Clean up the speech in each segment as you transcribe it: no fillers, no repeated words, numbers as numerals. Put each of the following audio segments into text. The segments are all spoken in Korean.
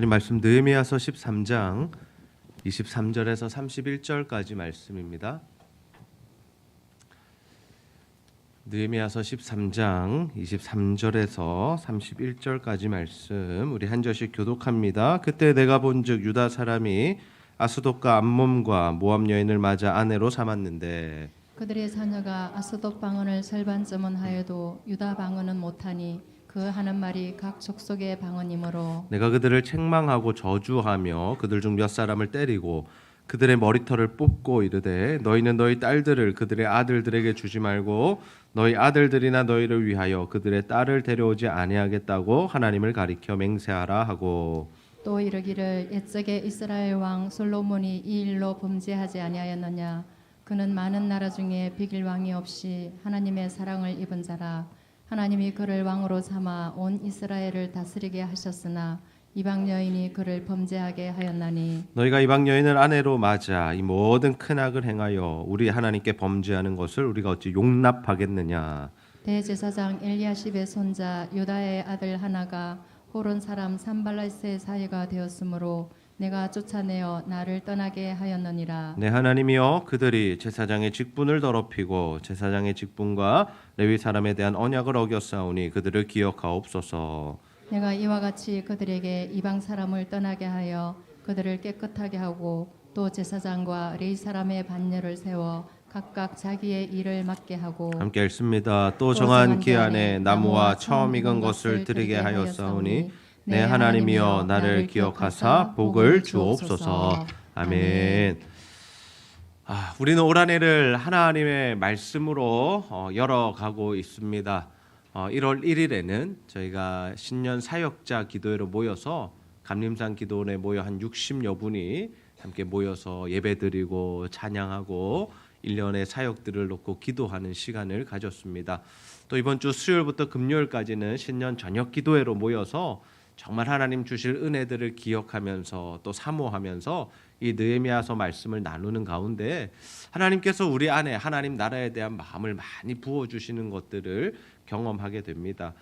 하나님 말씀 느헤미야서 13장 23절에서 31절까지 말씀입니다. 느헤미야서 13장 23절에서 31절까지 말씀 우리 한 절씩 교독합니다. 그때 내가 본즉 유다 사람이 아스돗과 암몬과 모압 여인을 맞아 아내로 삼았는데 그들의 자녀가 아스돗 방언을 절반쯤은 하여도 유다 방언은 못하니 그 하는 말이 각 족속의 방언이므로 내가 그들을 책망하고 저주하며 그들 중 몇 사람을 때리고 그들의 머리털을 뽑고 이르되 너희는 너희 딸들을 그들의 아들들에게 주지 말고 너희 아들들이나 너희를 위하여 그들의 딸을 데려오지 아니하겠다고 하나님을 가리켜 맹세하라 하고 또 이르기를 옛적에 이스라엘 왕 솔로몬이 이 일로 범죄하지 아니하였느냐. 그는 많은 나라 중에 비길 왕이 없이 하나님의 사랑을 입은 자라. 하나님이 그를 왕으로 삼아 온 이스라엘을 다스리게 하셨으나 이방 여인이 그를 범죄하게 하였나니 너희가 이방 여인을 아내로 맞아 이 모든 큰 악을 행하여 우리 하나님께 범죄하는 것을 우리가 어찌 용납하겠느냐. 대제사장 엘리야십의 손자 유다의 아들 하나가 호론 사람 산발라스의 사이가 되었으므로 내가 쫓아내어 나를 떠나게 하였느니라. 내 하나님이여 그들이 제사장의 직분을 더럽히고 제사장의 직분과 레위 사람에 대한 언약을 어겼사오니 그들을 기억하옵소서. 내가 이와 같이 그들에게 이방 사람을 떠나게 하여 그들을 깨끗하게 하고 또 제사장과 레위 사람의 반열을 세워 각각 자기의 일을 맡게 하고 함께 읽습니다. 또 정한 기한에 나무와 처음 익은 것을 드리게 하였사오니 내 하나님이여 나를 기억하사 복을 주옵소서. 아멘. 우리는 올 한 해를 하나님의 말씀으로 열어가고 있습니다. 1월 1일에는 저희가 신년 사역자 기도회로 모여서 감림산 기도원에 모여 한 60여 분이 함께 모여서 예배드리고 찬양하고 1년의 사역들을 놓고 기도하는 시간을 가졌습니다. 또 이번 주 수요일부터 금요일까지는 신년 저녁 기도회로 모여서 정말 하나님 주실 은혜들을 기억하면서 또 사모하면서 이 느헤미야서 말씀을 나누는 가운데 하나님께서 우리 안에 하나님 나라에 대한 마음을 많이 부어주시는 것들을 경험하게 됩니다.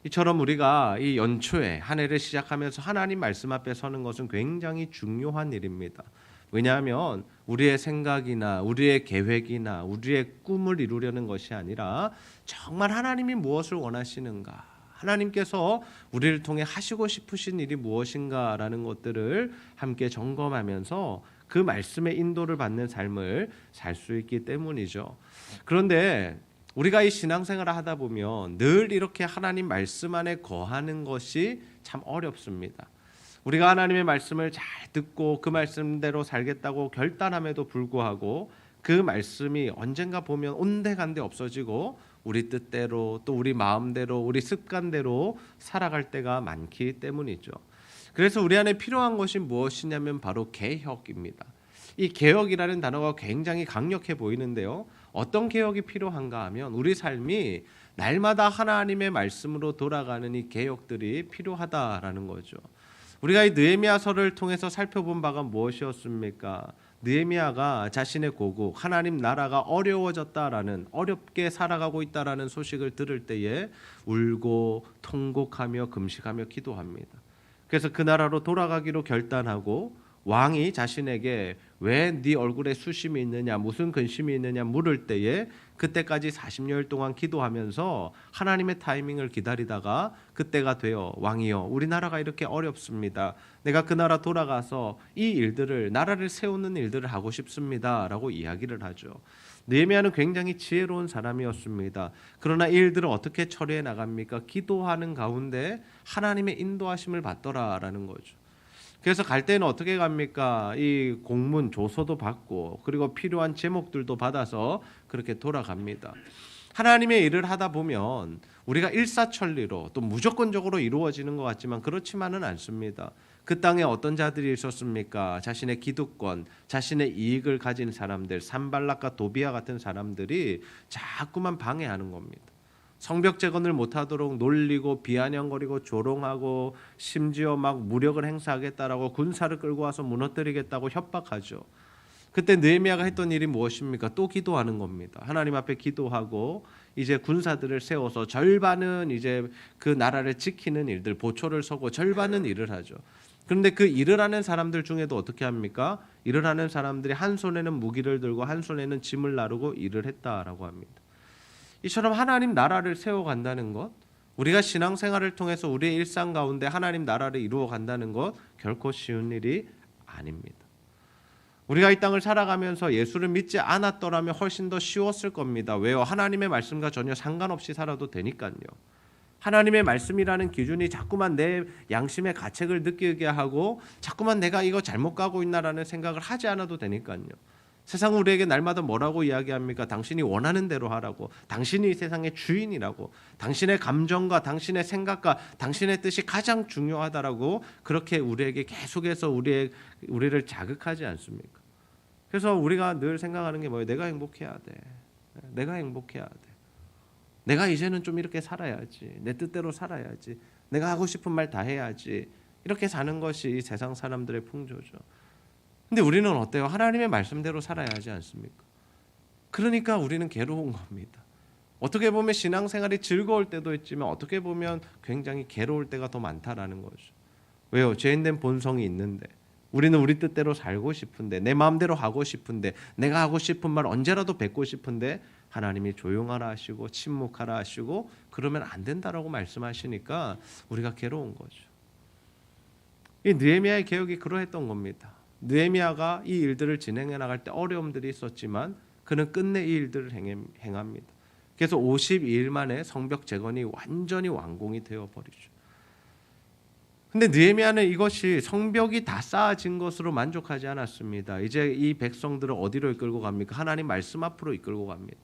이처럼 우리가 이 연초에 한 해를 시작하면서 하나님 말씀 앞에 서는 것은 굉장히 중요한 일입니다. 왜냐하면 우리의 생각이나 우리의 계획이나 우리의 꿈을 이루려는 것이 아니라 정말 하나님이 무엇을 원하시는가, 하나님께서 우리를 통해 하시고 싶으신 일이 무엇인가라는 것들을 함께 점검하면서 그 말씀의 인도를 받는 삶을 살 수 있기 때문이죠. 그런데 우리가 이 신앙생활을 하다 보면 늘 이렇게 하나님 말씀 안에 거하는 것이 참 어렵습니다. 우리가 하나님의 말씀을 잘 듣고 그 말씀대로 살겠다고 결단함에도 불구하고 그 말씀이 언젠가 보면 온데간데 없어지고 우리 뜻대로 또 우리 마음대로 우리 습관대로 살아갈 때가 많기 때문이죠. 그래서 우리 안에 필요한 것이 무엇이냐면 바로 개혁입니다. 이 개혁이라는 단어가 굉장히 강력해 보이는데요. 어떤 개혁이 필요한가 하면 우리 삶이 날마다 하나님의 말씀으로 돌아가는 이 개혁들이 필요하다라는 거죠. 우리가 이 느헤미야서를 통해서 살펴본 바가 무엇이었습니까? 느헤미야가 자신의 고국 하나님 나라가 어려워졌다라는, 어렵게 살아가고 있다라는 소식을 들을 때에 울고 통곡하며 금식하며 기도합니다. 그래서 그 나라로 돌아가기로 결단하고 왕이 자신에게 왜 네 얼굴에 수심이 있느냐, 무슨 근심이 있느냐 물을 때에 그때까지 40년 동안 기도하면서 하나님의 타이밍을 기다리다가 그때가 되어 왕이여 우리나라가 이렇게 어렵습니다. 내가 그 나라 돌아가서 이 일들을, 나라를 세우는 일들을 하고 싶습니다 라고 이야기를 하죠. 느헤미야는 굉장히 지혜로운 사람이었습니다. 그러나 이 일들을 어떻게 처리해 나갑니까? 기도하는 가운데 하나님의 인도하심을 받더라라는 거죠. 그래서 갈 때는 어떻게 갑니까? 이 공문 조서도 받고 그리고 필요한 제목들도 받아서 그렇게 돌아갑니다. 하나님의 일을 하다 보면 우리가 일사천리로 또 무조건적으로 이루어지는 것 같지만 그렇지만은 않습니다. 그 땅에 어떤 자들이 있었습니까? 자신의 기득권, 자신의 이익을 가진 사람들, 산발락과 도비아 같은 사람들이 자꾸만 방해하는 겁니다. 성벽 재건을 못하도록 놀리고 비아냥거리고 조롱하고 심지어 막 무력을 행사하겠다라고 군사를 끌고 와서 무너뜨리겠다고 협박하죠. 그때 느헤미야가 했던 일이 무엇입니까? 또 기도하는 겁니다. 하나님 앞에 기도하고 이제 군사들을 세워서 절반은 이제 그 나라를 지키는 일들, 보초를 서고 절반은 일을 하죠. 그런데 그 일을 하는 사람들 중에도 어떻게 합니까? 일을 하는 사람들이 한 손에는 무기를 들고 한 손에는 짐을 나르고 일을 했다라고 합니다. 이처럼 하나님 나라를 세워간다는 것, 우리가 신앙생활을 통해서 우리의 일상 가운데 하나님 나라를 이루어간다는 것 결코 쉬운 일이 아닙니다. 우리가 이 땅을 살아가면서 예수를 믿지 않았더라면 훨씬 더 쉬웠을 겁니다. 왜요? 하나님의 말씀과 전혀 상관없이 살아도 되니까요. 하나님의 말씀이라는 기준이 자꾸만 내 양심의 가책을 느끼게 하고 자꾸만 내가 이거 잘못 가고 있나라는 생각을 하지 않아도 되니까요. 세상은 우리에게 날마다 뭐라고 이야기합니까? 당신이 원하는 대로 하라고, 당신이 이 세상의 주인이라고, 당신의 감정과 당신의 생각과 당신의 뜻이 가장 중요하다라고 그렇게 우리에게 계속해서 우리를 자극하지 않습니까? 그래서 우리가 늘 생각하는 게 뭐예요? 내가 행복해야 돼. 내가 행복해야 돼. 내가 이제는 좀 이렇게 살아야지. 내 뜻대로 살아야지. 내가 하고 싶은 말 다 해야지. 이렇게 사는 것이 이 세상 사람들의 풍조죠. 근데 우리는 어때요? 하나님의 말씀대로 살아야 하지 않습니까? 그러니까 우리는 괴로운 겁니다. 어떻게 보면 신앙생활이 즐거울 때도 있지만 어떻게 보면 굉장히 괴로울 때가 더 많다라는 거죠. 왜요? 죄인된 본성이 있는데 우리는 우리 뜻대로 살고 싶은데 내 마음대로 하고 싶은데 내가 하고 싶은 말 언제라도 뱉고 싶은데 하나님이 조용하라 하시고 침묵하라 하시고 그러면 안 된다라고 말씀하시니까 우리가 괴로운 거죠. 이 느헤미야의 개혁이 그러했던 겁니다. 느헤미야가 이 일들을 진행해 나갈 때 어려움들이 있었지만 그는 끝내 이 일들을 행합니다. 그래서 52일 만에 성벽 재건이 완전히 완공이 되어버리죠. 근데 느헤미야는 이것이 성벽이 다 쌓아진 것으로 만족하지 않았습니다. 이제 이 백성들을 어디로 이끌고 갑니까? 하나님 말씀 앞으로 이끌고 갑니다.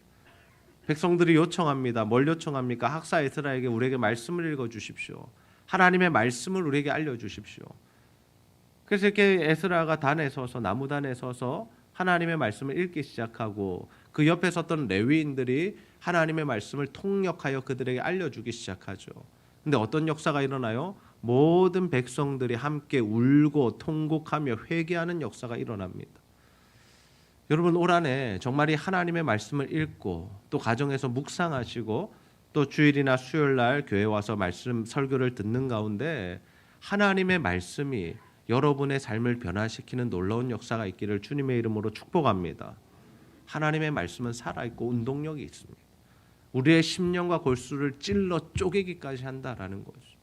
백성들이 요청합니다. 뭘 요청합니까? 학사 에스라에게 우리에게 말씀을 읽어주십시오. 하나님의 말씀을 우리에게 알려주십시오. 그래서 이렇게 에스라가 단에 서서 나무단에 서서 하나님의 말씀을 읽기 시작하고 그 옆에 섰던 레위인들이 하나님의 말씀을 통역하여 그들에게 알려주기 시작하죠. 근데 어떤 역사가 일어나요? 모든 백성들이 함께 울고 통곡하며 회개하는 역사가 일어납니다. 여러분 올 한해 정말 이 하나님의 말씀을 읽고 또 가정에서 묵상하시고 또 주일이나 수요일날 교회 와서 말씀 설교를 듣는 가운데 하나님의 말씀이 여러분의 삶을 변화시키는 놀라운 역사가 있기를 주님의 이름으로 축복합니다. 하나님의 말씀은 살아있고 운동력이 있습니다. 우리의 심령과 골수를 찔러 쪼개기까지 한다라는 거죠.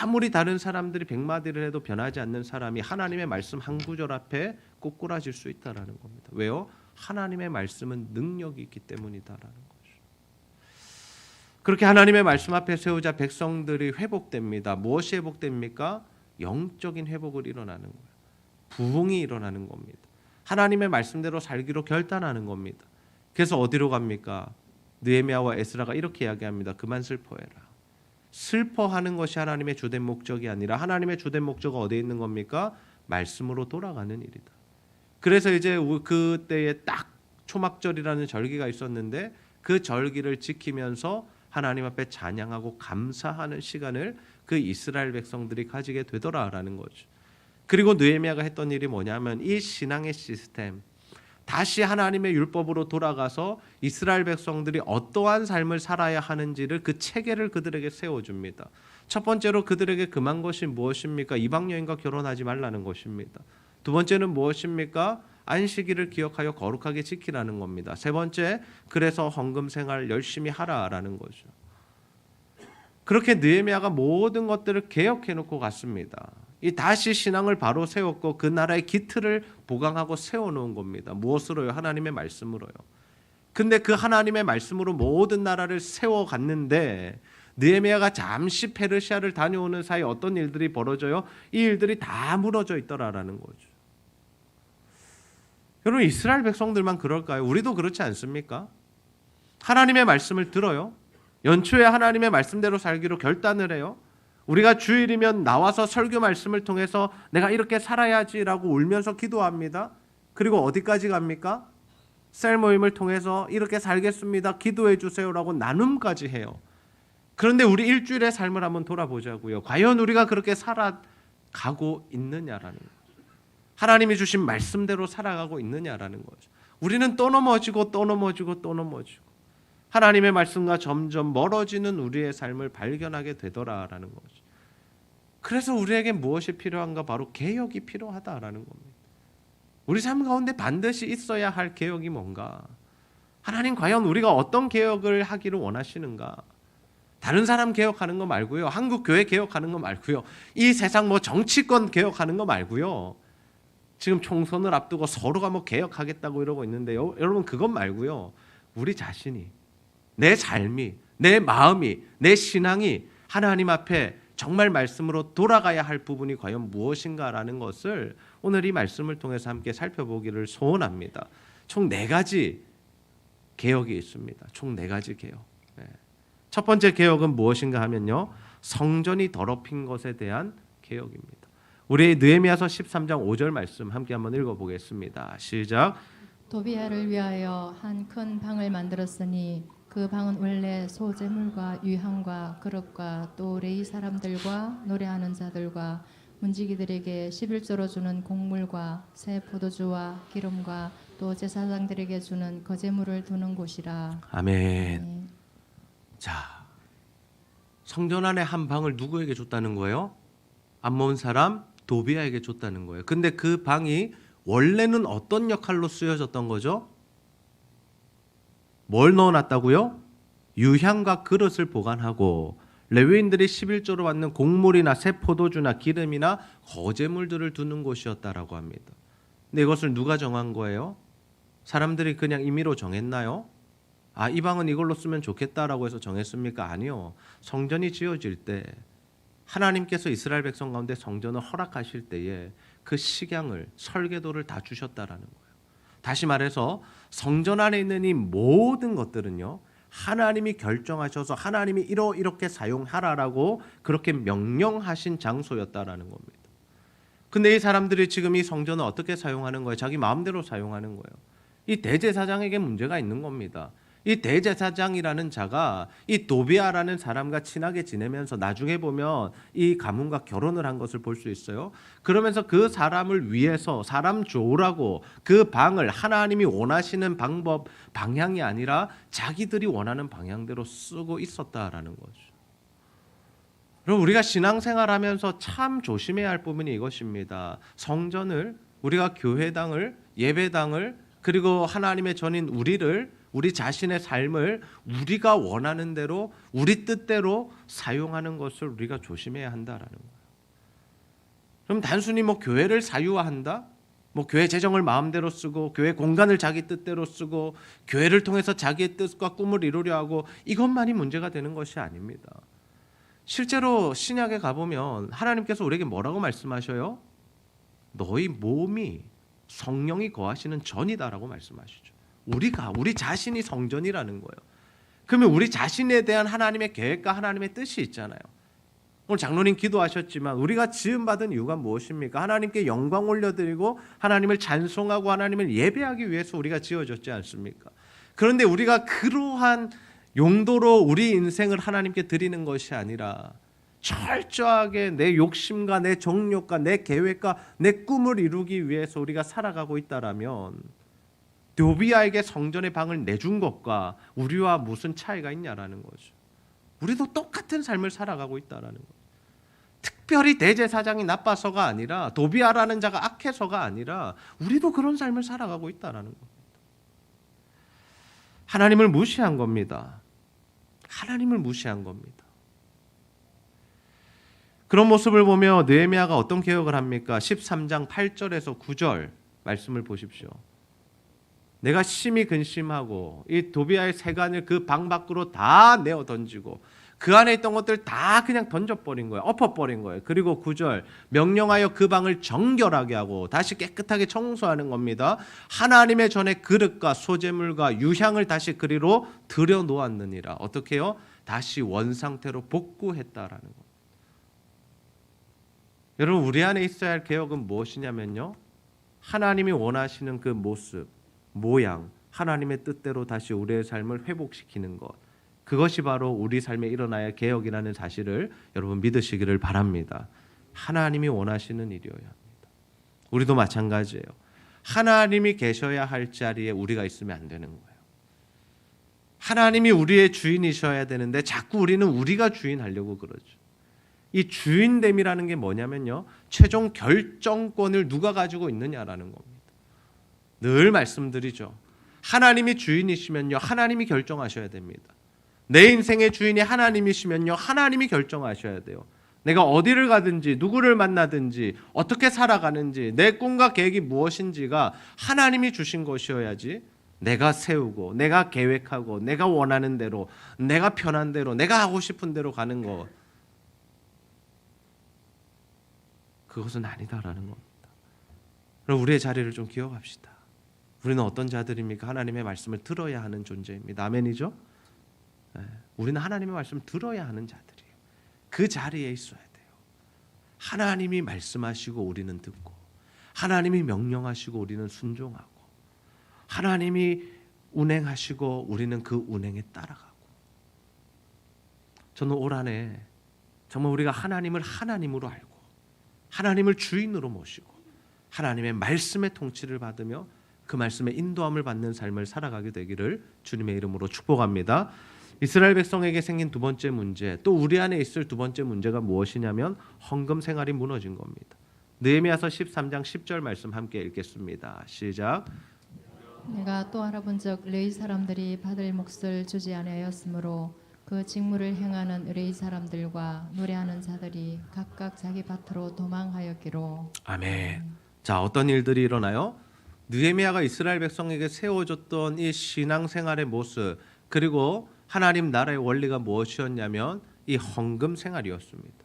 아무리 다른 사람들이 백마디를 해도 변하지 않는 사람이 하나님의 말씀 한 구절 앞에 꼬꾸라질 수 있다라는 겁니다. 왜요? 하나님의 말씀은 능력이 있기 때문이다라는 거죠. 그렇게 하나님의 말씀 앞에 세우자 백성들이 회복됩니다. 무엇이 회복됩니까? 영적인 회복을 일어나는 거예요. 부흥이 일어나는 겁니다. 하나님의 말씀대로 살기로 결단하는 겁니다. 그래서 어디로 갑니까? 느헤미야와 에스라가 이렇게 이야기합니다. 그만 슬퍼해라. 슬퍼하는 것이 하나님의 주된 목적이 아니라 하나님의 주된 목적은 어디에 있는 겁니까? 말씀으로 돌아가는 일이다. 그래서 이제 그때에 딱 초막절이라는 절기가 있었는데 그 절기를 지키면서 하나님 앞에 찬양하고 감사하는 시간을 그 이스라엘 백성들이 가지게 되더라라는 거죠. 그리고 느헤미야가 했던 일이 뭐냐면 이 신앙의 시스템, 다시 하나님의 율법으로 돌아가서 이스라엘 백성들이 어떠한 삶을 살아야 하는지를 그 체계를 그들에게 세워줍니다. 첫 번째로 그들에게 금한 것이 무엇입니까? 이방 여인과 결혼하지 말라는 것입니다. 두 번째는 무엇입니까? 안식일을 기억하여 거룩하게 지키라는 겁니다. 세 번째, 그래서 헌금 생활 열심히 하라라는 거죠. 그렇게 느헤미야가 모든 것들을 개혁해 놓고 갔습니다. 이 다시 신앙을 바로 세웠고 그 나라의 기틀을 보강하고 세워놓은 겁니다. 무엇으로요? 하나님의 말씀으로요. 근데 그 하나님의 말씀으로 모든 나라를 세워갔는데 느헤미야가 잠시 페르시아를 다녀오는 사이 어떤 일들이 벌어져요? 이 일들이 다 무너져 있더라라는 거죠. 여러분 이스라엘 백성들만 그럴까요? 우리도 그렇지 않습니까? 하나님의 말씀을 들어요. 연초에 하나님의 말씀대로 살기로 결단을 해요. 우리가 주일이면 나와서 설교 말씀을 통해서 내가 이렇게 살아야지라고 울면서 기도합니다. 그리고 어디까지 갑니까? 셀 모임을 통해서 이렇게 살겠습니다. 기도해 주세요라고 나눔까지 해요. 그런데 우리 일주일의 삶을 한번 돌아보자고요. 과연 우리가 그렇게 살아가고 있느냐라는 거죠. 하나님이 주신 말씀대로 살아가고 있느냐라는 거죠. 우리는 또 넘어지고 또 넘어지고 또 넘어지고 하나님의 말씀과 점점 멀어지는 우리의 삶을 발견하게 되더라라는 거죠. 그래서 우리에게 무엇이 필요한가? 바로 개혁이 필요하다라는 겁니다. 우리 삶 가운데 반드시 있어야 할 개혁이 뭔가? 하나님 과연 우리가 어떤 개혁을 하기를 원하시는가? 다른 사람 개혁하는 거 말고요. 한국 교회 개혁하는 거 말고요. 이 세상 뭐 정치권 개혁하는 거 말고요. 지금 총선을 앞두고 서로가 뭐 개혁하겠다고 이러고 있는데요. 여러분 그것 말고요. 우리 자신이, 내 삶이, 내 마음이, 내 신앙이 하나님 앞에 정말 말씀으로 돌아가야 할 부분이 과연 무엇인가라는 것을 오늘 이 말씀을 통해서 함께 살펴보기를 소원합니다. 총 4가지 개혁이 있습니다. 총 4가지 개혁. 첫 번째 개혁은 무엇인가 하면요. 성전이 더럽힌 것에 대한 개혁입니다. 우리 느헤미야서 13장 5절 말씀 함께 한번 읽어보겠습니다. 시작. 도비아를 위하여 한 큰 방을 만들었으니 그 방은 원래 소재물과 유향과 그릇과 또 레위 사람들과 노래하는 자들과 문지기들에게 11조로 주는 곡물과 새 포도주와 기름과 또 제사장들에게 주는 거제물을 두는 곳이라. 아멘. 자, 성전 안에 한 방을 누구에게 줬다는 거예요? 암몬 사람 도비아에게 줬다는 거예요. 근데 그 방이 원래는 어떤 역할로 쓰여졌던 거죠? 뭘 넣어놨다고요? 유향과 그릇을 보관하고 레위인들이 11조로 받는 곡물이나 새 포도주나 기름이나 거제물들을 두는 곳이었다라고 합니다. 근데 이것을 누가 정한 거예요? 사람들이 그냥 임의로 정했나요? 이 방은 이걸로 쓰면 좋겠다라고 해서 정했습니까? 아니요. 성전이 지어질 때 하나님께서 이스라엘 백성 가운데 성전을 허락하실 때에 그 식양을, 설계도를 다 주셨다라는 거예요. 다시 말해서 성전 안에 있는 이 모든 것들은요, 하나님이 결정하셔서 하나님이 이렇게 사용하라라고 그렇게 명령하신 장소였다라는 겁니다. 근데 이 사람들이 지금 이 성전을 어떻게 사용하는 거예요? 자기 마음대로 사용하는 거예요. 이 대제사장에게 문제가 있는 겁니다. 이 대제사장이라는 자가 이 도비아라는 사람과 친하게 지내면서 나중에 보면 이 가문과 결혼을 한 것을 볼 수 있어요. 그러면서 그 사람을 위해서 사람 좋으라고 그 방을 하나님이 원하시는 방향이 아니라 자기들이 원하는 방향대로 쓰고 있었다라는 거죠. 그럼 우리가 신앙생활하면서 참 조심해야 할 부분이 이것입니다. 성전을, 우리가 교회당을, 예배당을, 그리고 하나님의 전인 우리 자신의 삶을 우리가 원하는 대로, 우리 뜻대로 사용하는 것을 우리가 조심해야 한다라는 거예요. 그럼 단순히 교회를 사유화한다? 교회 재정을 마음대로 쓰고 교회 공간을 자기 뜻대로 쓰고 교회를 통해서 자기의 뜻과 꿈을 이루려 하고 이것만이 문제가 되는 것이 아닙니다. 실제로 신약에 가보면 하나님께서 우리에게 뭐라고 말씀하셔요? 너희 몸이 성령이 거하시는 전이다라고 말씀하시죠. 우리 자신이 성전이라는 거예요. 그러면 우리 자신에 대한 하나님의 계획과 하나님의 뜻이 있잖아요. 오늘 장로님 기도하셨지만 우리가 지음받은 이유가 무엇입니까? 하나님께 영광 올려드리고 하나님을 찬송하고 하나님을 예배하기 위해서 우리가 지어졌지 않습니까? 그런데 우리가 그러한 용도로 우리 인생을 하나님께 드리는 것이 아니라 철저하게 내 욕심과 내 정욕과 내 계획과 내 꿈을 이루기 위해서 우리가 살아가고 있다라면 도비아에게 성전의 방을 내준 것과 우리와 무슨 차이가 있냐라는 거죠. 우리도 똑같은 삶을 살아가고 있다라는 거죠. 특별히 대제사장이 나빠서가 아니라 도비아라는 자가 악해서가 아니라 우리도 그런 삶을 살아가고 있다라는 겁니다. 하나님을 무시한 겁니다. 하나님을 무시한 겁니다. 그런 모습을 보며 느헤미야가 어떤 개혁을 합니까? 13장 8절에서 9절 말씀을 보십시오. 내가 심히 근심하고 이 도비아의 세간을 그 방 밖으로 다 내어 던지고 그 안에 있던 것들 다 그냥 던져버린 거예요. 엎어버린 거예요. 그리고 9절 명령하여 그 방을 정결하게 하고 다시 깨끗하게 청소하는 겁니다. 하나님의 전에 그릇과 소재물과 유향을 다시 그리로 들여놓았느니라. 어떻게 해요? 다시 원상태로 복구했다라는 겁니다. 여러분 우리 안에 있어야 할 개혁은 무엇이냐면요. 하나님이 원하시는 그 모습, 모양, 하나님의 뜻대로 다시 우리의 삶을 회복시키는 것. 그것이 바로 우리 삶에 일어나야 할 개혁이라는 사실을 여러분 믿으시기를 바랍니다. 하나님이 원하시는 일이어야 합니다. 우리도 마찬가지예요. 하나님이 계셔야 할 자리에 우리가 있으면 안 되는 거예요. 하나님이 우리의 주인이셔야 되는데 자꾸 우리는 우리가 주인하려고 그러죠. 이 주인됨이라는 게 뭐냐면요, 최종 결정권을 누가 가지고 있느냐라는 겁니다. 늘 말씀드리죠. 하나님이 주인이시면요, 하나님이 결정하셔야 됩니다. 내 인생의 주인이 하나님이시면요, 하나님이 결정하셔야 돼요. 내가 어디를 가든지 누구를 만나든지 어떻게 살아가는지 내 꿈과 계획이 무엇인지가 하나님이 주신 것이어야지 내가 세우고 내가 계획하고 내가 원하는 대로 내가 편한 대로 내가 하고 싶은 대로 가는 것, 그것은 아니다라는 겁니다. 그럼 우리의 자리를 좀 기억합시다. 우리는 어떤 자들입니까? 하나님의 말씀을 들어야 하는 존재입니다. 아멘이죠? 네. 우리는 하나님의 말씀을 들어야 하는 자들이에요. 그 자리에 있어야 돼요. 하나님이 말씀하시고 우리는 듣고, 하나님이 명령하시고 우리는 순종하고, 하나님이 운행하시고 우리는 그 운행에 따라가고. 저는 올 한해 정말 우리가 하나님을 하나님으로 알고 하나님을 주인으로 모시고 하나님의 말씀의 통치를 받으며 그 말씀의 인도함을 받는 삶을 살아가게 되기를 주님의 이름으로 축복합니다. 이스라엘 백성에게 생긴 두 번째 문제, 또 우리 안에 있을 두 번째 문제가 무엇이냐면 헌금 생활이 무너진 겁니다. 느헤미야서 13장 10절 말씀 함께 읽겠습니다. 시작. 내가 또 알아본즉 레위 사람들이 받을 몫을 주지 아니하였으므로 그 직무를 행하는 레위 사람들과 노래하는 자들이 각각 자기 밭으로 도망하였기로. 아멘. 자, 어떤 일들이 일어나요? 느헤미야가 이스라엘 백성에게 세워줬던 이 신앙생활의 모습, 그리고 하나님 나라의 원리가 무엇이었냐면 이 헌금 생활이었습니다.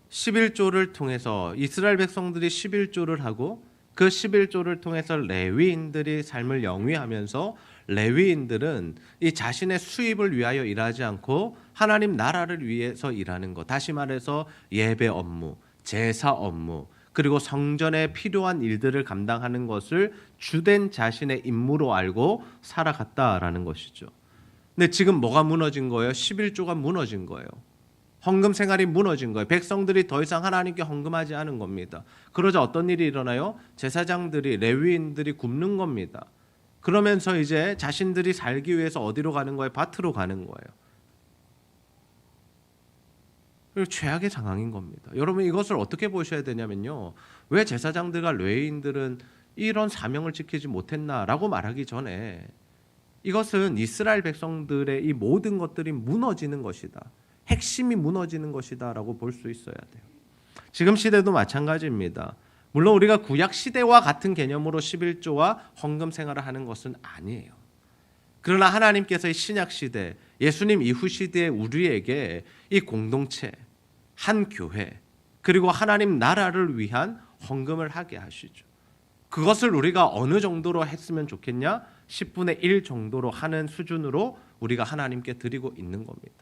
11조를 통해서 이스라엘 백성들이 11조를 하고 그 11조를 통해서 레위인들이 삶을 영위하면서 레위인들은 이 자신의 수입을 위하여 일하지 않고 하나님 나라를 위해서 일하는 것, 다시 말해서 예배 업무, 제사 업무, 그리고 성전에 필요한 일들을 감당하는 것을 주된 자신의 임무로 알고 살아갔다라는 것이죠. 근데 지금 뭐가 무너진 거예요? 11조가 무너진 거예요. 헌금 생활이 무너진 거예요. 백성들이 더 이상 하나님께 헌금하지 않은 겁니다. 그러자 어떤 일이 일어나요? 제사장들이, 레위인들이 굶는 겁니다. 그러면서 이제 자신들이 살기 위해서 어디로 가는 거예요? 밭으로 가는 거예요. 그리고 최악의 상황인 겁니다. 여러분, 이것을 어떻게 보셔야 되냐면요, 왜 제사장들과 레위인들은 이런 사명을 지키지 못했나라고 말하기 전에 이것은 이스라엘 백성들의 이 모든 것들이 무너지는 것이다, 핵심이 무너지는 것이다 라고 볼 수 있어야 돼요. 지금 시대도 마찬가지입니다. 물론 우리가 구약 시대와 같은 개념으로 11조와 헌금 생활을 하는 것은 아니에요. 그러나 하나님께서 이 신약 시대, 예수님 이후 시대에 우리에게 이 공동체, 한 교회, 그리고 하나님 나라를 위한 헌금을 하게 하시죠. 그것을 우리가 어느 정도로 했으면 좋겠냐? 10분의 1 정도로 하는 수준으로 우리가 하나님께 드리고 있는 겁니다.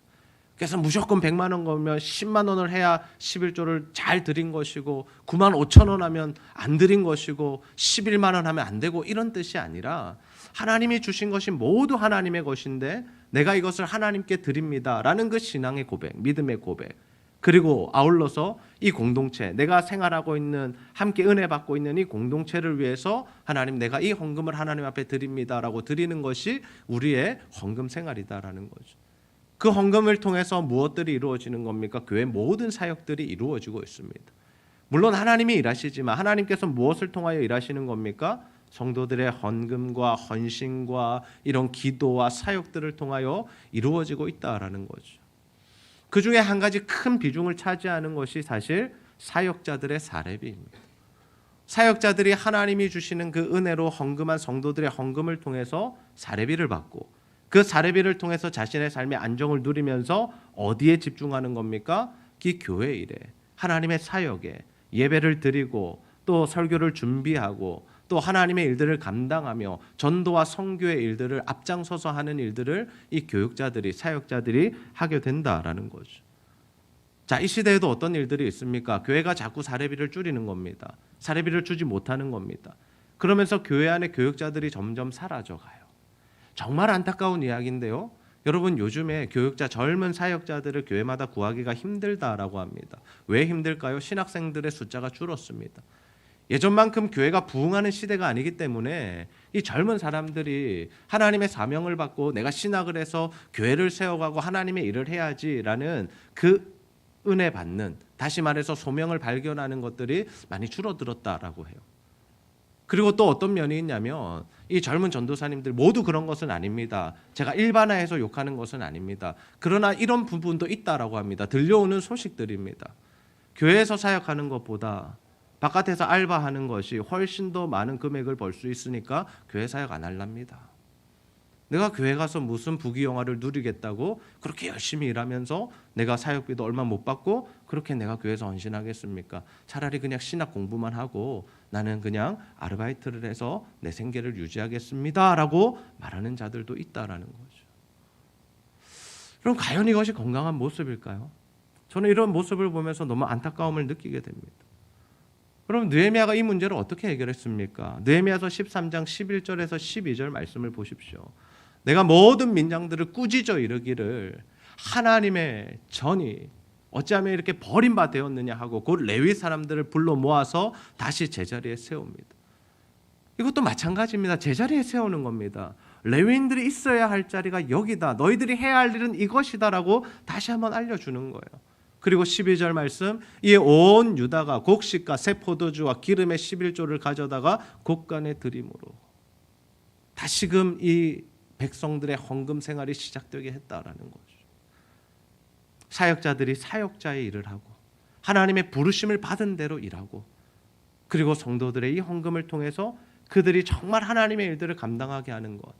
그래서 무조건 100만 원 거면 10만 원을 해야 11조를 잘 드린 것이고 9만 5천 원 하면 안 드린 것이고 11만 원 하면 안 되고, 이런 뜻이 아니라 하나님이 주신 것이 모두 하나님의 것인데 내가 이것을 하나님께 드립니다 라는 그 신앙의 고백, 믿음의 고백, 그리고 아울러서 이 공동체, 내가 생활하고 있는, 함께 은혜 받고 있는 이 공동체를 위해서 하나님, 내가 이 헌금을 하나님 앞에 드립니다라고 드리는 것이 우리의 헌금 생활이다라는 거죠. 그 헌금을 통해서 무엇들이 이루어지는 겁니까? 교회 모든 사역들이 이루어지고 있습니다. 물론 하나님이 일하시지만 하나님께서 무엇을 통하여 일하시는 겁니까? 성도들의 헌금과 헌신과 이런 기도와 사역들을 통하여 이루어지고 있다라는 거죠. 그 중에 한 가지 큰 비중을 차지하는 것이 사실 사역자들의 사례비입니다. 사역자들이 하나님이 주시는 그 은혜로 헌금한 성도들의 헌금을 통해서 사례비를 받고, 그 사례비를 통해서 자신의 삶의 안정을 누리면서 어디에 집중하는 겁니까? 이 교회 일에, 하나님의 사역에, 예배를 드리고 또 설교를 준비하고 또 하나님의 일들을 감당하며 전도와 선교의 일들을 앞장서서 하는 일들을 이 교육자들이, 사역자들이 하게 된다라는 거죠. 자, 이 시대에도 어떤 일들이 있습니까? 교회가 자꾸 사례비를 줄이는 겁니다. 사례비를 주지 못하는 겁니다. 그러면서 교회 안에 교육자들이 점점 사라져가요. 정말 안타까운 이야기인데요. 여러분, 요즘에 교육자, 젊은 사역자들을 교회마다 구하기가 힘들다라고 합니다. 왜 힘들까요? 신학생들의 숫자가 줄었습니다. 예전만큼 교회가 부흥하는 시대가 아니기 때문에 이 젊은 사람들이 하나님의 사명을 받고 내가 신학을 해서 교회를 세워가고 하나님의 일을 해야지라는 그 은혜 받는, 다시 말해서 소명을 발견하는 것들이 많이 줄어들었다라고 해요. 그리고 또 어떤 면이 있냐면 이 젊은 전도사님들 모두 그런 것은 아닙니다. 제가 일반화해서 욕하는 것은 아닙니다. 그러나 이런 부분도 있다라고 합니다. 들려오는 소식들입니다. 교회에서 사역하는 것보다 바깥에서 알바하는 것이 훨씬 더 많은 금액을 벌 수 있으니까 교회 사역 안 할랍니다. 내가 교회 가서 무슨 부귀영화를 누리겠다고 그렇게 열심히 일하면서 내가 사역비도 얼마 못 받고 그렇게 내가 교회에서 헌신하겠습니까? 차라리 그냥 신학 공부만 하고 나는 그냥 아르바이트를 해서 내 생계를 유지하겠습니다 라고 말하는 자들도 있다라는 거죠. 그럼 과연 이것이 건강한 모습일까요? 저는 이런 모습을 보면서 너무 안타까움을 느끼게 됩니다. 그럼 느헤미야가 이 문제를 어떻게 해결했습니까? 느헤미야서 13장 11절에서 12절 말씀을 보십시오. 내가 모든 민장들을 꾸짖어 이르기를 하나님의 전이 어찌하면 이렇게 버림받아 되었느냐 하고 곧 레위 사람들을 불러 모아서 다시 제자리에 세웁니다. 이것도 마찬가지입니다. 제자리에 세우는 겁니다. 레위인들이 있어야 할 자리가 여기다. 너희들이 해야 할 일은 이것이다라고 다시 한번 알려주는 거예요. 그리고 12절 말씀, 이에 온 유다가 곡식과 새 포도주와 기름의 11조를 가져다가 곡간에 드림으로 다시금 이 백성들의 헌금 생활이 시작되게 했다라는 거죠. 사역자들이 사역자의 일을 하고 하나님의 부르심을 받은 대로 일하고 그리고 성도들의 이 헌금을 통해서 그들이 정말 하나님의 일들을 감당하게 하는 것,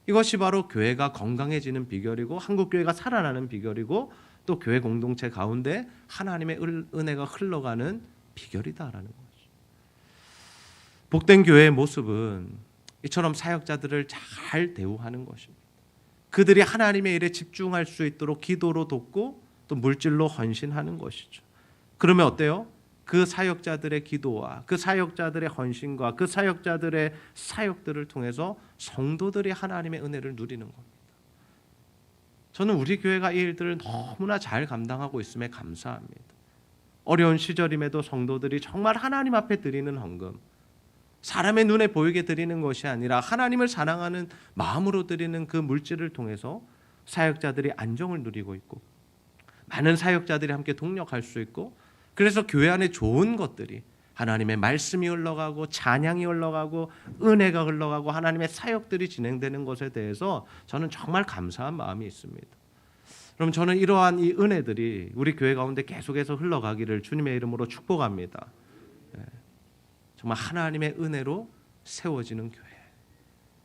이것이 바로 교회가 건강해지는 비결이고 한국교회가 살아나는 비결이고 또 교회 공동체 가운데 하나님의 은혜가 흘러가는 비결이다라는 거죠. 복된 교회의 모습은 이처럼 사역자들을 잘 대우하는 것입니다. 그들이 하나님의 일에 집중할 수 있도록 기도로 돕고 또 물질로 헌신하는 것이죠. 그러면 어때요? 그 사역자들의 기도와 그 사역자들의 헌신과 그 사역자들의 사역들을 통해서 성도들이 하나님의 은혜를 누리는 겁니다. 저는 우리 교회가 이 일들을 너무나 잘 감당하고 있음에 감사합니다. 어려운 시절임에도 성도들이 정말 하나님 앞에 드리는 헌금, 사람의 눈에 보이게 드리는 것이 아니라 하나님을 사랑하는 마음으로 드리는 그 물질을 통해서 사역자들이 안정을 누리고 있고 많은 사역자들이 함께 동력할 수 있고, 그래서 교회 안에 좋은 것들이 하나님의 말씀이 흘러가고 찬양이 흘러가고 은혜가 흘러가고 하나님의 사역들이 진행되는 것에 대해서 저는 정말 감사한 마음이 있습니다. 그럼 저는 이러한 이 은혜들이 우리 교회 가운데 계속해서 흘러가기를 주님의 이름으로 축복합니다. 정말 하나님의 은혜로 세워지는 교회,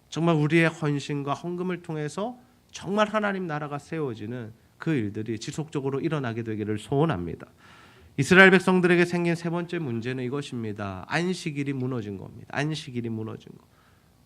정말 우리의 헌신과 헌금을 통해서 정말 하나님 나라가 세워지는 그 일들이 지속적으로 일어나게 되기를 소원합니다. 이스라엘 백성들에게 생긴 세 번째 문제는 이것입니다. 안식일이 무너진 겁니다. 안식일이 무너진 것.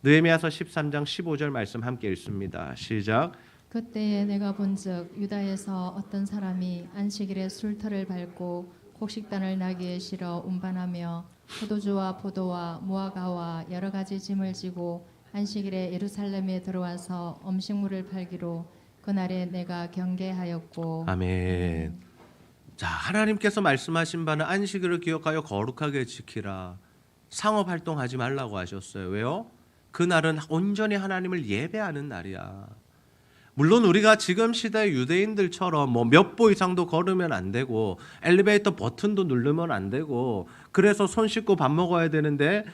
느헤미야서 13장 15절 말씀 함께 읽습니다. 시작. 그때에 내가 본즉 유다에서 어떤 사람이 안식일에 술터를 밟고 곡식단을 나귀에 실어 운반하며 포도주와 포도와 무화과와 여러 가지 짐을 지고 안식일에 예루살렘에 들어와서 음식물을 팔기로 그날에 내가 경계하였고. 아멘. 자, 하나님께서 말씀하신 바는 안식일을 기억하여 거룩하게 지키라. 상업 활동하지 말라고 하셨어요. 왜요? 그날은 온전히 하나님을 예배하는 날이야. 물론 우리가 지금 시대의 유대인들처럼 뭐 몇 보 이상도 걸으면 안 되고 엘리베이터 버튼도 누르면 안 되고 그래서 손 씻고 밥 먹어야 되는데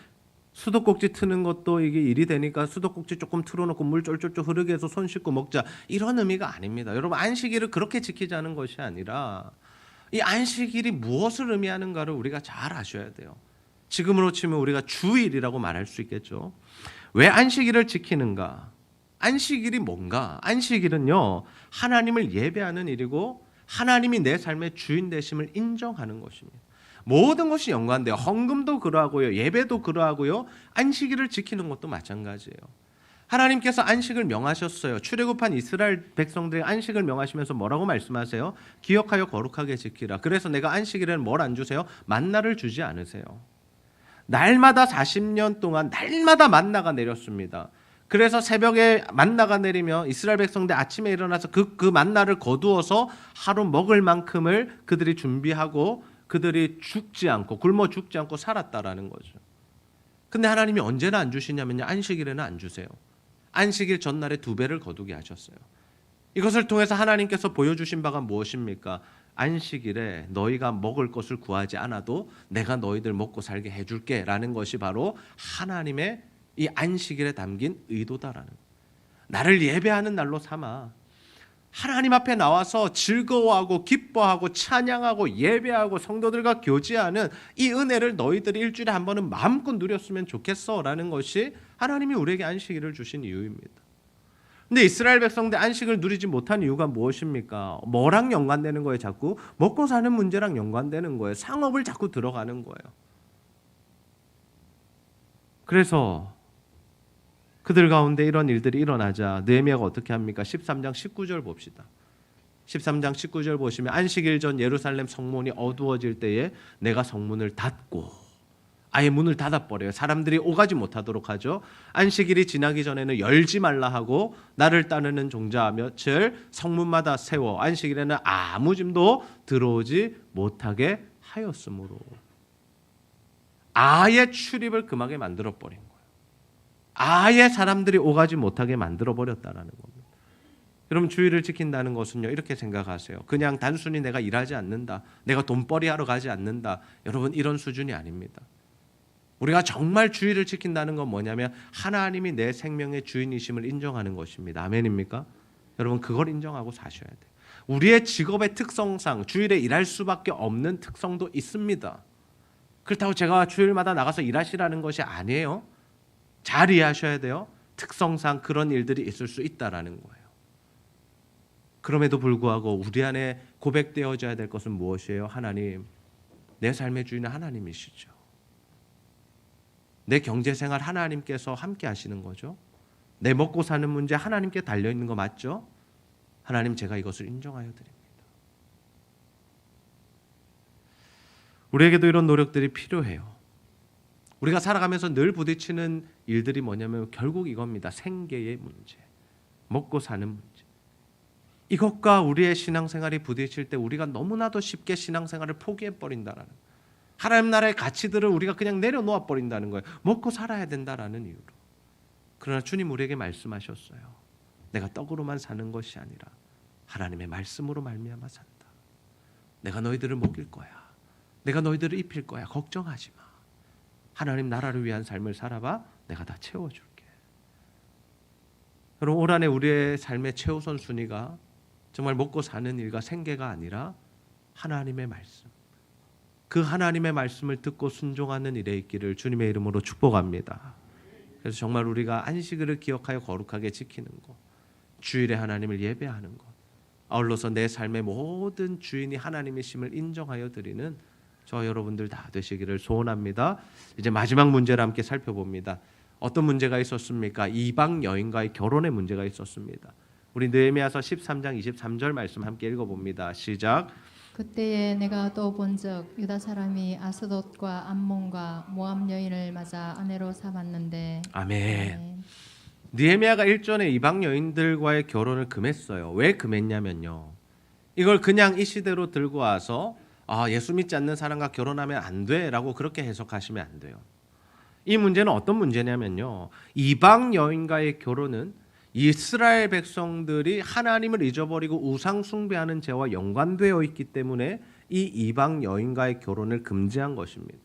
수도꼭지 트는 것도 이게 일이 되니까 수도꼭지 조금 틀어놓고 물 쫄쫄쫄 흐르게 해서 손 씻고 먹자, 이런 의미가 아닙니다. 여러분, 안식일을 그렇게 지키자는 것이 아니라 이 안식일이 무엇을 의미하는가를 우리가 잘 아셔야 돼요. 지금으로 치면 우리가 주일이라고 말할 수 있겠죠. 왜 안식일을 지키는가? 안식일이 뭔가? 안식일은요, 하나님을 예배하는 일이고 하나님이 내 삶의 주인 되심을 인정하는 것입니다. 모든 것이 연관돼요. 헌금도 그러하고요, 예배도 그러하고요, 안식일을 지키는 것도 마찬가지예요. 하나님께서 안식을 명하셨어요. 출애굽한 이스라엘 백성들의 안식을 명하시면서 뭐라고 말씀하세요? 기억하여 거룩하게 지키라. 그래서 내가 안식일에는 뭘 안 주세요? 만나를 주지 않으세요. 날마다 40년 동안 날마다 만나가 내렸습니다. 그래서 새벽에 만나가 내리면 이스라엘 백성들 아침에 일어나서 그 만나를 거두어서 하루 먹을 만큼을 그들이 준비하고 그들이 죽지 않고 굶어 죽지 않고 살았다라는 거죠. 근데 하나님이 언제나 안 주시냐면요, 안식일에는 안 주세요. 안식일 전날에 2배를 거두게 하셨어요. 이것을 통해서 하나님께서 보여주신 바가 무엇입니까? 안식일에 너희가 먹을 것을 구하지 않아도 내가 너희들 먹고 살게 해줄게 라는 것이 바로 하나님의 이 안식일에 담긴 의도다라는, 나를 예배하는 날로 삼아 하나님 앞에 나와서 즐거워하고 기뻐하고 찬양하고 예배하고 성도들과 교제하는 이 은혜를 너희들이 일주일에 한 번은 마음껏 누렸으면 좋겠어 라는 것이 하나님이 우리에게 안식일을 주신 이유입니다. 근데 이스라엘 백성들 안식을 누리지 못한 이유가 무엇입니까? 뭐랑 연관되는 거예요? 자꾸 먹고 사는 문제랑 연관되는 거예요. 상업을 자꾸 들어가는 거예요. 그래서 그들 가운데 이런 일들이 일어나자 느헤미야가 어떻게 합니까? 13장 19절 봅시다. 13장 19절 보시면 안식일 전 예루살렘 성문이 어두워질 때에 내가 성문을 닫고, 아예 문을 닫아버려요. 사람들이 오가지 못하도록 하죠. 안식일이 지나기 전에는 열지 말라 하고 나를 따르는 종자 몇을 성문마다 세워 안식일에는 아무 짐도 들어오지 못하게 하였으므로 아예 출입을 금하게 만들어버린 거예요. 아예 사람들이 오가지 못하게 만들어버렸다는 겁니다. 여러분, 주의를 지킨다는 것은요, 이렇게 생각하세요. 그냥 단순히 내가 일하지 않는다, 내가 돈벌이 하러 가지 않는다, 여러분 이런 수준이 아닙니다. 우리가 정말 주의를 지킨다는 건 뭐냐면 하나님이 내 생명의 주인이심을 인정하는 것입니다. 아멘입니까? 여러분, 그걸 인정하고 사셔야 돼요. 우리의 직업의 특성상 주일에 일할 수밖에 없는 특성도 있습니다. 그렇다고 제가 주일마다 나가서 일하시라는 것이 아니에요. 잘 이해하셔야 돼요. 특성상 그런 일들이 있을 수 있다라는 거예요. 그럼에도 불구하고 우리 안에 고백되어져야 될 것은 무엇이에요? 하나님, 내 삶의 주인은 하나님이시죠. 내 경제생활 하나님께서 함께 하시는 거죠. 내 먹고 사는 문제 하나님께 달려있는 거 맞죠? 하나님, 제가 이것을 인정하여 드립니다. 우리에게도 이런 노력들이 필요해요. 우리가 살아가면서 늘 부딪히는 일들이 뭐냐면 결국 이겁니다. 생계의 문제, 먹고 사는 문제. 이것과 우리의 신앙생활이 부딪힐 때 우리가 너무나도 쉽게 신앙생활을 포기해버린다라는, 하나님 나라의 가치들을 우리가 그냥 내려놓아 버린다는 거예요. 먹고 살아야 된다라는 이유로. 그러나 주님 우리에게 말씀하셨어요. 내가 떡으로만 사는 것이 아니라 하나님의 말씀으로 말미암아 산다. 내가 너희들을 먹일 거야. 내가 너희들을 입힐 거야. 걱정하지 마. 하나님 나라를 위한 삶을 살아봐. 내가 다 채워줄게. 여러분, 올 한해 우리의 삶의 최우선 순위가 정말 먹고 사는 일과 생계가 아니라 하나님의 말씀, 그 하나님의 말씀을 듣고 순종하는 일에 있기를 주님의 이름으로 축복합니다. 그래서 정말 우리가 안식일을 기억하여 거룩하게 지키는 것, 주일에 하나님을 예배하는 것, 아울러서 내 삶의 모든 주인이 하나님이심을 인정하여 드리는 저 여러분들 다 되시기를 소원합니다. 이제 마지막 문제를 함께 살펴봅니다. 어떤 문제가 있었습니까? 이방 여인과의 결혼의 문제가 있었습니다. 우리 느헤미야서 13장 23절 말씀 함께 읽어봅니다. 시작. 그때에 내가 또 본즉 유다 사람이 아스돗과 암몬과 모압 여인을 맞아 아내로 삼았는데. 아멘. 느헤미야가 일전에 이방 여인들과의 결혼을 금했어요. 왜 금했냐면요, 이걸 그냥 이 시대로 들고 와서 예수 믿지 않는 사람과 결혼하면 안 돼라고 그렇게 해석하시면 안 돼요. 이 문제는 어떤 문제냐면요, 이방 여인과의 결혼은 이스라엘 백성들이 하나님을 잊어버리고 우상 숭배하는 죄와 연관되어 있기 때문에 이 이방 여인과의 결혼을 금지한 것입니다.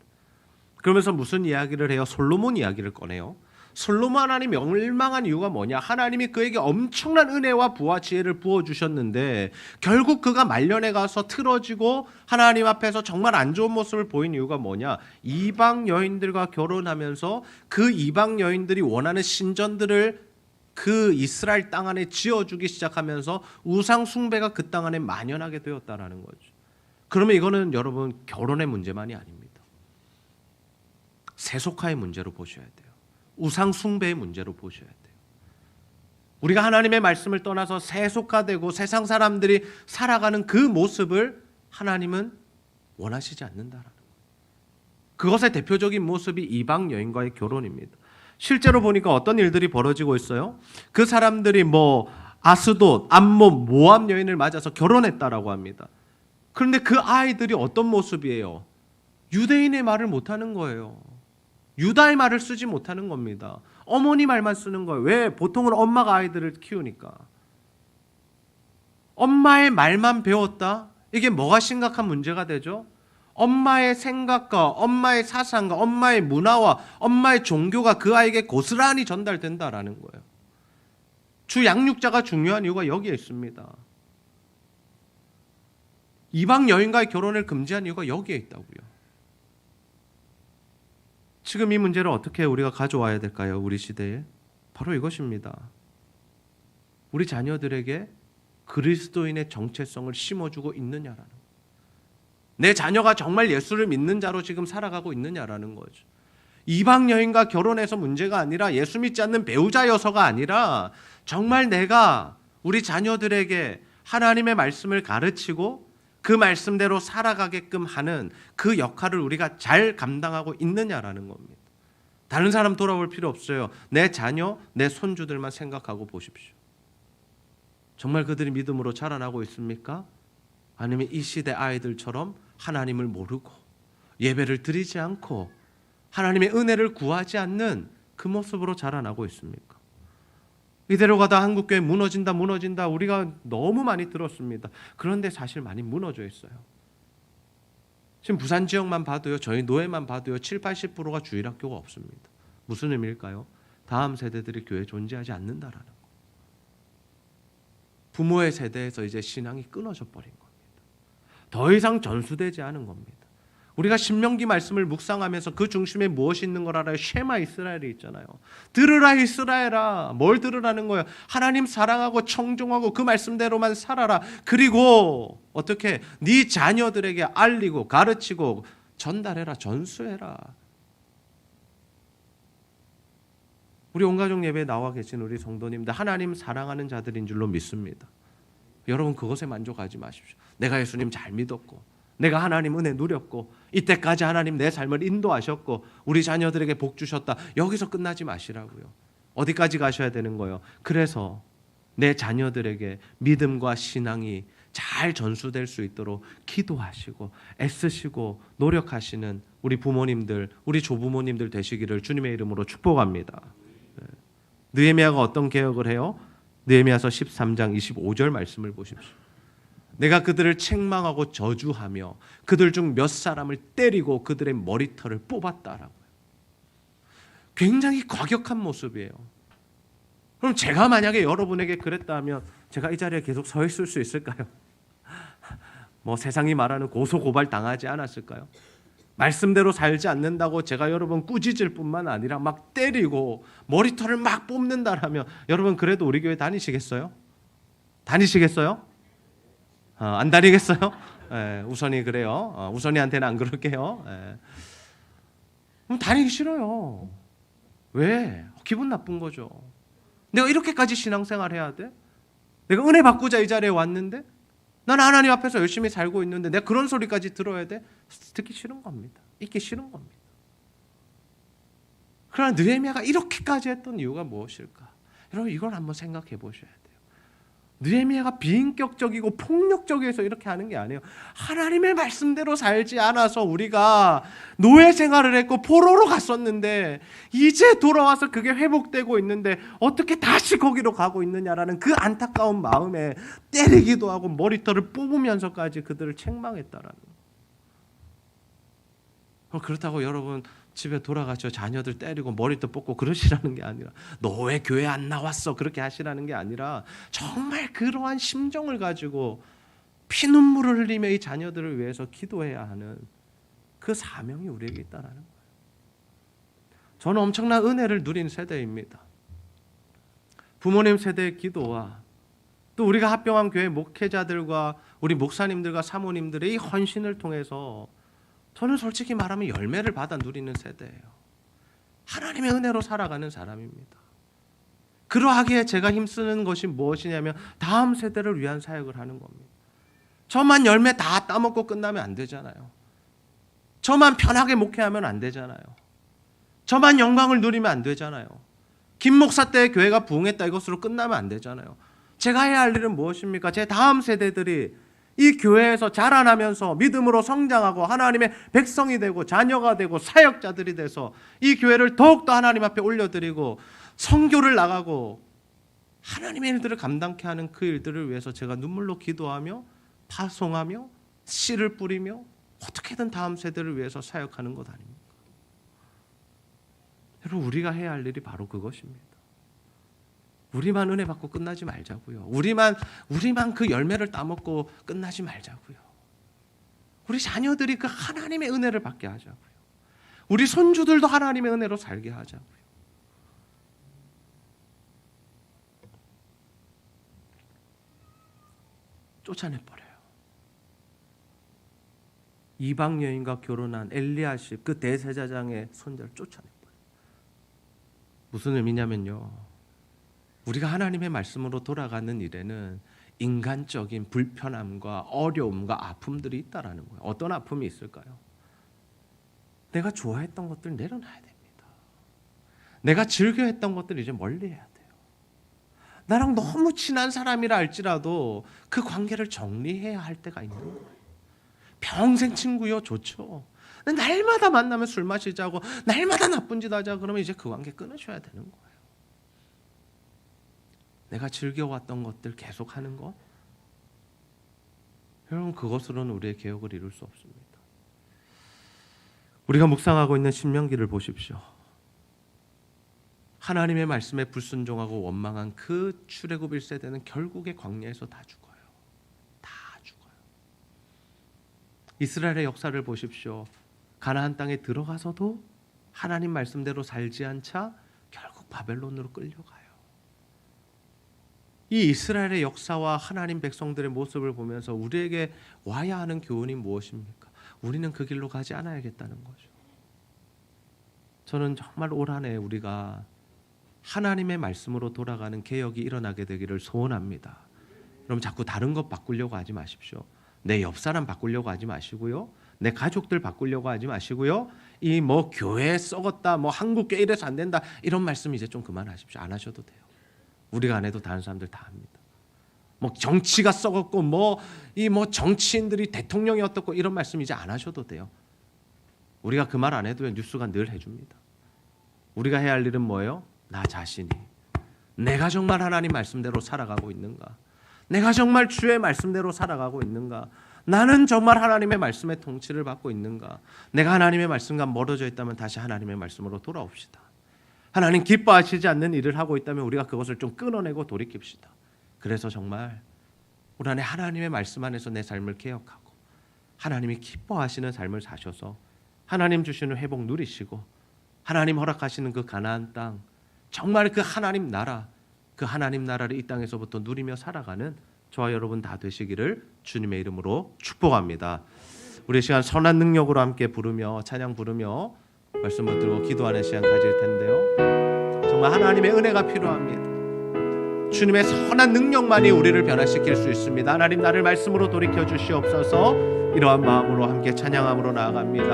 그러면서 무슨 이야기를 해요? 솔로몬 이야기를 꺼내요. 솔로몬 하나님 멸망한 이유가 뭐냐? 하나님이 그에게 엄청난 은혜와 부와 지혜를 부어주셨는데 결국 그가 말년에 가서 틀어지고 하나님 앞에서 정말 안 좋은 모습을 보인 이유가 뭐냐? 이방 여인들과 결혼하면서 그 이방 여인들이 원하는 신전들을 그 이스라엘 땅 안에 지어주기 시작하면서 우상 숭배가 그 땅 안에 만연하게 되었다라는 거죠. 그러면 이거는 여러분 결혼의 문제만이 아닙니다. 세속화의 문제로 보셔야 돼요. 우상 숭배의 문제로 보셔야 돼요. 우리가 하나님의 말씀을 떠나서 세속화되고 세상 사람들이 살아가는 그 모습을 하나님은 원하시지 않는다라는 거예요. 그것의 대표적인 모습이 이방 여인과의 결혼입니다. 실제로 보니까 어떤 일들이 벌어지고 있어요? 그 사람들이 아스돗, 암몬, 모압 여인을 맞아서 결혼했다라고 합니다. 그런데 그 아이들이 어떤 모습이에요? 유대인의 말을 못하는 거예요. 유다의 말을 쓰지 못하는 겁니다. 어머니 말만 쓰는 거예요. 왜? 보통은 엄마가 아이들을 키우니까. 엄마의 말만 배웠다? 이게 뭐가 심각한 문제가 되죠? 엄마의 생각과 엄마의 사상과 엄마의 문화와 엄마의 종교가 그 아이에게 고스란히 전달된다라는 거예요. 주 양육자가 중요한 이유가 여기에 있습니다. 이방 여인과의 결혼을 금지한 이유가 여기에 있다고요. 지금 이 문제를 어떻게 우리가 가져와야 될까요? 우리 시대에 바로 이것입니다. 우리 자녀들에게 그리스도인의 정체성을 심어주고 있느냐라는 거예요. 내 자녀가 정말 예수를 믿는 자로 지금 살아가고 있느냐라는 거죠. 이방 여인과 결혼해서 문제가 아니라 예수 믿지 않는 배우자여서가 아니라 정말 내가 우리 자녀들에게 하나님의 말씀을 가르치고 그 말씀대로 살아가게끔 하는 그 역할을 우리가 잘 감당하고 있느냐라는 겁니다. 다른 사람 돌아볼 필요 없어요. 내 자녀, 내 손주들만 생각하고 보십시오. 정말 그들이 믿음으로 자라나고 있습니까? 아니면 이 시대 아이들처럼 하나님을 모르고 예배를 드리지 않고 하나님의 은혜를 구하지 않는 그 모습으로 자라나고 있습니까? 이대로 가다 한국교회 무너진다 우리가 너무 많이 들었습니다. 그런데 사실 많이 무너져 있어요. 지금 부산 지역만 봐도요, 저희 노예만 봐도요 70-80%가 주일학교가 없습니다. 무슨 의미일까요? 다음 세대들이 교회에 존재하지 않는다라는 거. 부모의 세대에서 이제 신앙이 끊어져 버린 겁니다. 더 이상 전수되지 않은 겁니다. 우리가 신명기 말씀을 묵상하면서 그 중심에 무엇이 있는 걸 알아요? 쉐마 이스라엘이 있잖아요. 들으라 이스라엘아. 뭘 들으라는 거예요? 하나님 사랑하고 청종하고 그 말씀대로만 살아라. 그리고 어떻게 네 자녀들에게 알리고 가르치고 전달해라. 전수해라. 우리 온가족 예배에 나와 계신 우리 성도님들 하나님 사랑하는 자들인 줄로 믿습니다. 여러분 그것에 만족하지 마십시오. 내가 예수님 잘 믿었고 내가 하나님 은혜 누렸고 이때까지 하나님 내 삶을 인도하셨고 우리 자녀들에게 복 주셨다. 여기서 끝나지 마시라고요. 어디까지 가셔야 되는 거예요? 그래서 내 자녀들에게 믿음과 신앙이 잘 전수될 수 있도록 기도하시고 애쓰시고 노력하시는 우리 부모님들, 우리 조부모님들 되시기를 주님의 이름으로 축복합니다. 느헤미야가 어떤 개혁을 해요? 느헤미야서 13장 25절 말씀을 보십시오. 내가 그들을 책망하고 저주하며 그들 중 몇 사람을 때리고 그들의 머리털을 뽑았다라고요. 굉장히 과격한 모습이에요. 그럼 제가 만약에 여러분에게 그랬다면 제가 이 자리에 계속 서 있을 수 있을까요? 뭐 세상이 말하는 고소고발 당하지 않았을까요? 말씀대로 살지 않는다고 제가 여러분 꾸짖을 뿐만 아니라 막 때리고 머리털을 막 뽑는다라면 여러분 그래도 우리 교회 다니시겠어요? 다니시겠어요? 안 다니겠어요? 우선이 그래요. 우선이한테는 안 그럴게요. 그럼 다니기 싫어요. 왜? 기분 나쁜 거죠. 내가 이렇게까지 신앙생활 해야 돼? 내가 은혜 받고자 이 자리에 왔는데 난 하나님 앞에서 열심히 살고 있는데 내가 그런 소리까지 들어야 돼? 듣기 싫은 겁니다. 있기 싫은 겁니다. 그러나 느헤미야가 이렇게까지 했던 이유가 무엇일까? 여러분 이걸 한번 생각해 보셔야 돼요. 느헤미야가 비인격적이고 폭력적이어서 이렇게 하는 게 아니에요. 하나님의 말씀대로 살지 않아서 우리가 노예 생활을 했고 포로로 갔었는데 이제 돌아와서 그게 회복되고 있는데 어떻게 다시 거기로 가고 있느냐라는 그 안타까운 마음에 때리기도 하고 머리털을 뽑으면서까지 그들을 책망했다라는 거예요. 그렇다고 여러분 집에 돌아가셔 자녀들 때리고 머리도 뽑고 그러시라는 게 아니라 너 왜 교회 안 나왔어 그렇게 하시라는 게 아니라 정말 그러한 심정을 가지고 피눈물을 흘리며 이 자녀들을 위해서 기도해야 하는 그 사명이 우리에게 있다는 거예요. 저는 엄청난 은혜를 누린 세대입니다. 부모님 세대의 기도와 또 우리가 합병한 교회 목회자들과 우리 목사님들과 사모님들의 이 헌신을 통해서 저는 솔직히 말하면 열매를 받아 누리는 세대예요. 하나님의 은혜로 살아가는 사람입니다. 그러하기에 제가 힘쓰는 것이 무엇이냐면 다음 세대를 위한 사역을 하는 겁니다. 저만 열매 다 따먹고 끝나면 안 되잖아요. 저만 편하게 목회하면 안 되잖아요. 저만 영광을 누리면 안 되잖아요. 김 목사 때 교회가 부흥했다 이것으로 끝나면 안 되잖아요. 제가 해야 할 일은 무엇입니까? 제 다음 세대들이 이 교회에서 자라나면서 믿음으로 성장하고 하나님의 백성이 되고 자녀가 되고 사역자들이 돼서 이 교회를 더욱더 하나님 앞에 올려드리고 선교를 나가고 하나님의 일들을 감당케 하는 그 일들을 위해서 제가 눈물로 기도하며 파송하며 씨를 뿌리며 어떻게든 다음 세대를 위해서 사역하는 것 아닙니까? 여러분, 우리가 해야 할 일이 바로 그것입니다. 우리만 은혜 받고 끝나지 말자고요. 우리만 그 열매를 따먹고 끝나지 말자고요. 우리 자녀들이 그 하나님의 은혜를 받게 하자고요. 우리 손주들도 하나님의 은혜로 살게 하자고요. 쫓아내버려요. 이방 여인과 결혼한 엘리야십, 그 대제사장의 손자를 쫓아내버려요. 무슨 의미냐면요, 우리가 하나님의 말씀으로 돌아가는 일에는 인간적인 불편함과 어려움과 아픔들이 있다라는 거예요. 어떤 아픔이 있을까요? 내가 좋아했던 것들 내려놔야 됩니다. 내가 즐겨했던 것들 이제 멀리해야 돼요. 나랑 너무 친한 사람이라 할지라도 그 관계를 정리해야 할 때가 있는 거예요. 평생 친구요, 좋죠. 날마다 만나면 술 마시자고, 날마다 나쁜 짓 하자 그러면 이제 그 관계 끊으셔야 되는 거예요. 내가 즐겨왔던 것들 계속하는 것, 여러분, 그것으로는 우리의 개혁을 이룰 수 없습니다. 우리가 묵상하고 있는 신명기를 보십시오. 하나님의 말씀에 불순종하고 원망한 그 출애굽 1세대는 결국에 광야에서 다 죽어요. 다 죽어요. 이스라엘의 역사를 보십시오. 가나안 땅에 들어가서도 하나님 말씀대로 살지 않자 결국 바벨론으로 끌려가요. 이 이스라엘의 역사와 하나님 백성들의 모습을 보면서 우리에게 와야 하는 교훈이 무엇입니까? 우리는 그 길로 가지 않아야겠다는 거죠. 저는 정말 올 한 해 우리가 하나님의 말씀으로 돌아가는 개혁이 일어나게 되기를 소원합니다. 그럼 자꾸 다른 것 바꾸려고 하지 마십시오. 내 옆 사람 바꾸려고 하지 마시고요. 내 가족들 바꾸려고 하지 마시고요. 이 뭐 교회 썩었다, 뭐 한국교회 이래서 안 된다, 이런 말씀 이제 좀 그만하십시오. 안 하셔도 돼요. 우리가 안 해도 다른 사람들 다 합니다. 뭐 정치가 썩었고 뭐 정치인들이 대통령이 어떻고 이런 말씀 이제 안 하셔도 돼요. 우리가 그 말 안 해도 뉴스가 늘 해줍니다. 우리가 해야 할 일은 뭐예요? 나 자신이 내가 정말 하나님 말씀대로 살아가고 있는가? 내가 정말 주의 말씀대로 살아가고 있는가? 나는 정말 하나님의 말씀의 통치를 받고 있는가? 내가 하나님의 말씀과 멀어져 있다면 다시 하나님의 말씀으로 돌아옵시다. 하나님 기뻐하시지 않는 일을 하고 있다면 우리가 그것을 좀 끊어내고 돌이킵시다. 그래서 정말 올 한 해 하나님의 말씀 안에서 내 삶을 개혁하고 하나님이 기뻐하시는 삶을 사셔서 하나님 주시는 회복 누리시고 하나님 허락하시는 그 가나안 땅, 정말 그 하나님 나라를 이 땅에서부터 누리며 살아가는 저와 여러분 다 되시기를 주님의 이름으로 축복합니다. 우리 시간 선한 능력으로 함께 부르며 찬양 부르며 말씀 붙들고 기도하는 시간 가질 텐데요. 정말 하나님의 은혜가 필요합니다. 주님의 선한 능력만이 우리를 변화시킬 수 있습니다. 하나님, 나를 말씀으로 돌이켜 주시옵소서. 이러한 마음으로 함께 찬양함으로 나아갑니다.